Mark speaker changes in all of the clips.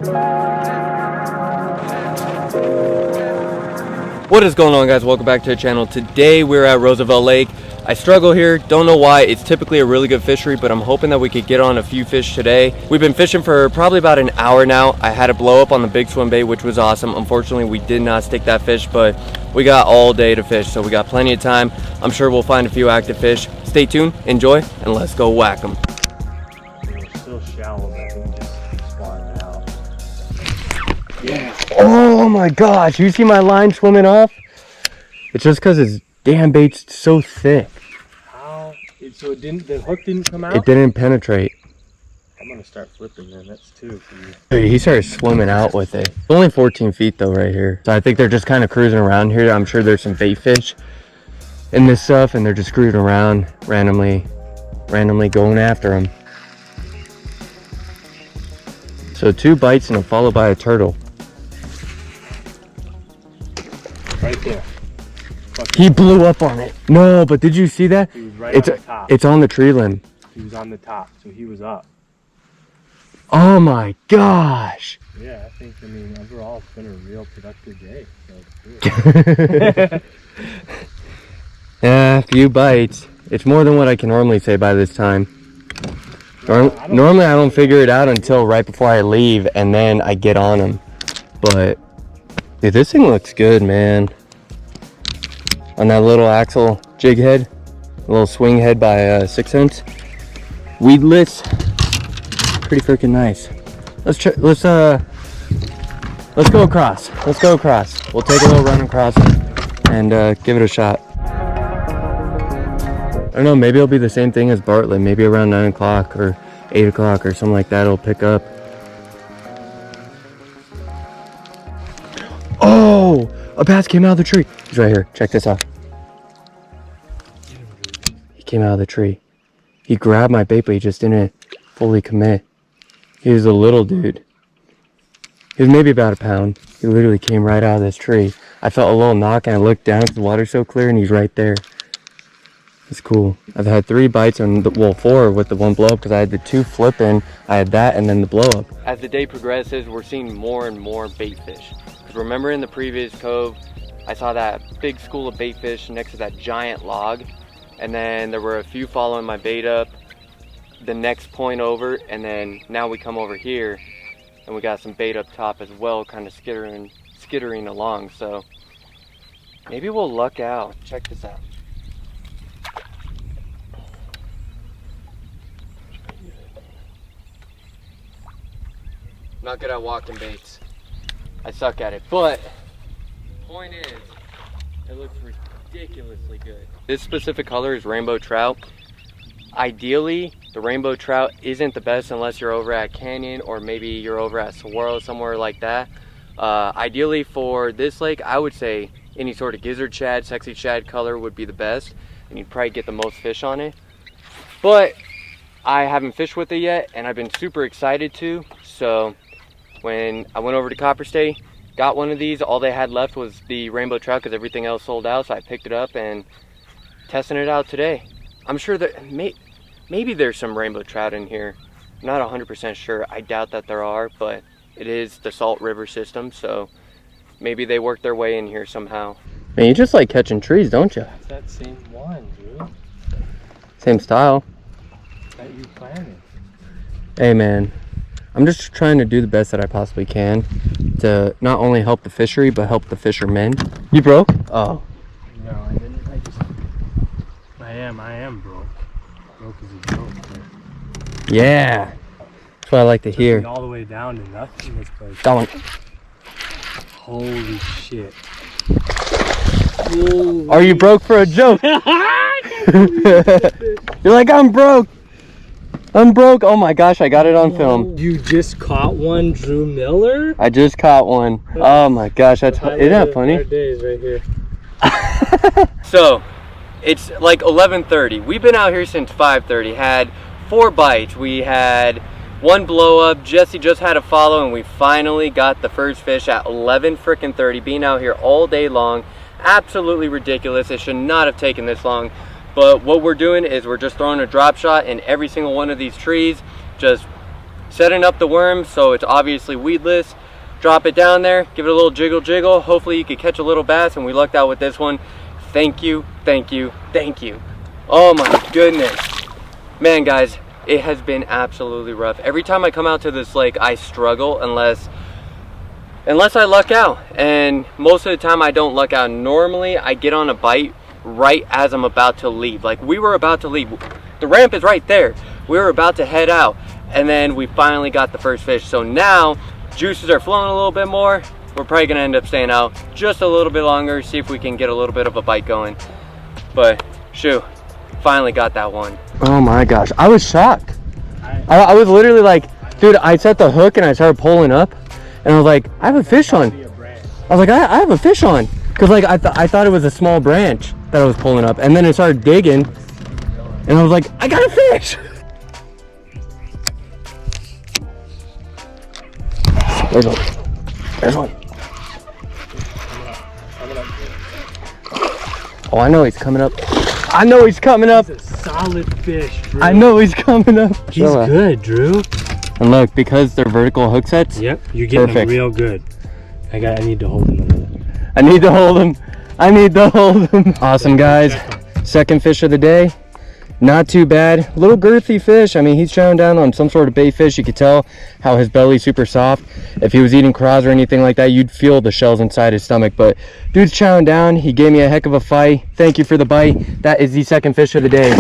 Speaker 1: What is going on, guys? Welcome back to the channel. Today we're at Roosevelt Lake. I struggle here, don't know why. It's typically a really good fishery, but I'm hoping that we could get on a few fish today. We've been fishing for probably about an hour now. I had a blow up on the big swim bait, which was awesome. Unfortunately, we did not stick that fish, but we got all day to fish, so we got plenty of time. I'm sure we'll find a few active fish. Stay tuned, enjoy, and let's go whack them.
Speaker 2: They're still shallow, but we just spawned out.
Speaker 1: Yeah. Oh my gosh, you see my line swimming off? It's just because his damn bait's so thick.
Speaker 2: How? So it didn't, the hook didn't come out?
Speaker 1: It didn't penetrate.
Speaker 2: I'm gonna start flipping then, that's two for you.
Speaker 1: Dude, he started swimming out with it. It's only 14 feet though right here. So I think they're just kind of cruising around here. I'm sure there's some bait fish in this stuff and they're just cruising around randomly going after them. So 2 bites and a followed by a turtle.
Speaker 2: Right there.
Speaker 1: He blew up on it. No, but did you see that?
Speaker 2: He was right on the top.
Speaker 1: It's on the tree limb.
Speaker 2: He was on the top, so he was up.
Speaker 1: Oh my gosh.
Speaker 2: Yeah, I mean, overall it's been a real productive day. So
Speaker 1: Yeah, a few bites. It's more than what I can normally say by this time. Normally I don't figure it out until right before I leave and then I get on them. But dude, this thing looks good, man. On that little axle jig head, a little swing head by 6 cents. Weedless, pretty freaking nice. Let's go across. Let's go across. We'll take a little run across and give it a shot. I don't know, maybe it'll be the same thing as Bartlett. Maybe around 9 o'clock or 8 o'clock or something like that it'll pick up. Oh, a bass came out of the tree. He's right here. Check this out. He came out of the tree. He grabbed my bait, but he just didn't fully commit. He was a little dude. He was maybe about a pound. He literally came right out of this tree. I felt a little knock and I looked down because the water's so clear and he's right there. It's cool. I've had 3 bites and well 4 with the 1 blow up because I had the 2 flipping. I had that and then the blow up. As the day progresses, we're seeing more and more bait fish. Because remember in the previous cove, I saw that big school of bait fish next to that giant log. And then there were a few following my bait up the next point over. And then now we come over here and we got some bait up top as well, kind of skittering along. So maybe we'll luck out. Check this out. Not good at walking baits. I suck at it, but point is, it looks ridiculously good. This specific color is rainbow trout. Ideally, the rainbow trout isn't the best unless you're over at Canyon or maybe you're over at Saguaro, somewhere like that. Ideally for this lake, I would say any sort of gizzard shad, sexy shad color would be the best, and you'd probably get the most fish on it. But I haven't fished with it yet, and I've been super excited to. So when I went over to Copper State, got one of these, all they had left was the rainbow trout because everything else sold out, so I picked it up and testing it out today. I'm sure that maybe there's some rainbow trout in here. I'm not 100% sure. I doubt that there are, but it is the Salt River system, so maybe they work their way in here somehow. Man, you just like catching trees, don't you?
Speaker 2: It's that same one, dude.
Speaker 1: Same style.
Speaker 2: That you planted.
Speaker 1: Hey man, I'm just trying to do the best that I possibly can to not only help the fishery, but help the fishermen. You broke? Oh.
Speaker 2: No, I didn't. I am broke. Broke is a joke. But
Speaker 1: Yeah. That's what I like to hear.
Speaker 2: all the way down to nothing in this place.
Speaker 1: That one.
Speaker 2: Holy shit.
Speaker 1: Are you broke for a joke? You're like, I'm broke. I'm broke. Oh my gosh, I got it on film.
Speaker 2: You just caught one, Drew Miller?
Speaker 1: I just caught one. Oh my gosh, isn't that funny?
Speaker 2: Days right here.
Speaker 1: So, it's like 11:30. We've been out here since 5:30. Had 4 bites. We had 1 blow up. Jesse just had a follow, and we finally got the first fish at 11:30. Being out here all day long, absolutely ridiculous. It should not have taken this long. But what we're doing is we're just throwing a drop shot in every single one of these trees, just setting up the worm so it's obviously weedless. Drop it down there, give it a little jiggle jiggle. Hopefully you could catch a little bass, and we lucked out with this one. Thank you, thank you, thank you. Oh my goodness. Man, guys, it has been absolutely rough. Every time I come out to this lake, I struggle unless I luck out. And most of the time I don't luck out. Normally I get on a bite right as I'm about to leave. Like, we were about to leave. The ramp is right there. We were about to head out, and then we finally got the first fish. So now juices are flowing a little bit more. We're probably gonna end up staying out just a little bit longer, see if we can get a little bit of a bite going. But shoot, finally got that one. Oh my gosh, I was shocked. I was literally like, dude, I set the hook and I started pulling up, and I was like, I have a fish on. I was like, I have a fish on. Cause like I thought it was a small branch that I was pulling up, and then it started digging, and I was like, I got a fish. There's one. There's one. Oh, I know he's coming up. I know he's coming up.
Speaker 2: It's a solid fish, Drew.
Speaker 1: I know he's coming up.
Speaker 2: He's good, Drew.
Speaker 1: And look, because they're vertical hook sets.
Speaker 2: Yep, you're getting them real good. I need to hold him a little.
Speaker 1: I need to hold him. I need to hold him. Awesome, guys. Second fish of the day. Not too bad. Little girthy fish. I mean, he's chowing down on some sort of bait fish. You could tell how his belly's super soft. If he was eating craws or anything like that, you'd feel the shells inside his stomach. But dude's chowing down. He gave me a heck of a fight. Thank you for the bite. That is the second fish of the day.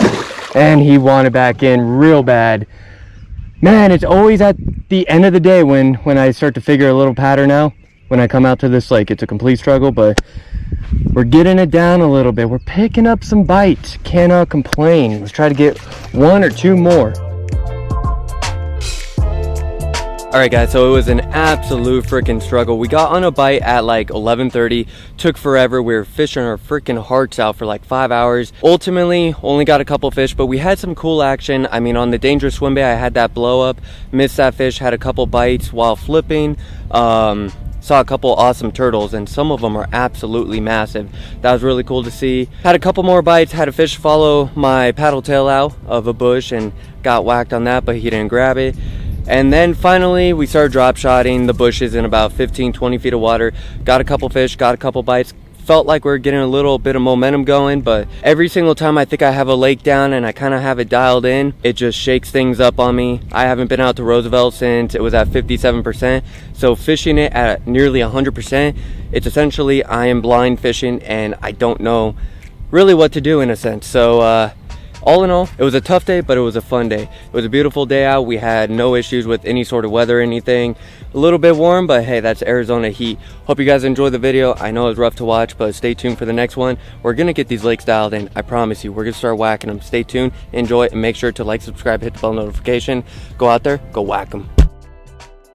Speaker 1: And he wanted back in real bad. Man, it's always at the end of the day when I start to figure a little pattern out. When I come out to this lake, it's a complete struggle, but we're getting it down a little bit. We're picking up some bites. Cannot complain. Let's try to get one or two more. All right, guys, so it was an absolute freaking struggle. We got on a bite at like 11:30. Took forever. We were fishing our freaking hearts out for like 5 hours. Ultimately, only got a couple fish, but we had some cool action. I mean, on the dangerous swim bait, I had that blow up. Missed that fish, had a couple bites while flipping. Saw a couple awesome turtles, and some of them are absolutely massive. That was really cool to see. Had a couple more bites, had a fish follow my paddle tail out of a bush and got whacked on that, but he didn't grab it. And then finally we started drop shotting the bushes in about 15-20 feet of water. Got a couple fish, got a couple bites. Felt like we were getting a little bit of momentum going, but every single time I think I have a lake down and I kind of have it dialed in, it just shakes things up on me. I haven't been out to Roosevelt since it was at 57%, so fishing it at nearly 100%, it's essentially I am blind fishing and I don't know really what to do in a sense. So all in all, it was a tough day, but it was a fun day. It was a beautiful day out. We had no issues with any sort of weather or anything. A little bit warm, but hey, that's Arizona heat. Hope you guys enjoyed the video. I know it was rough to watch, but stay tuned for the next one. We're gonna get these lakes dialed in. I promise you, we're gonna start whacking them. Stay tuned, enjoy it, and make sure to like, subscribe, hit the bell notification. Go out there, go whack them.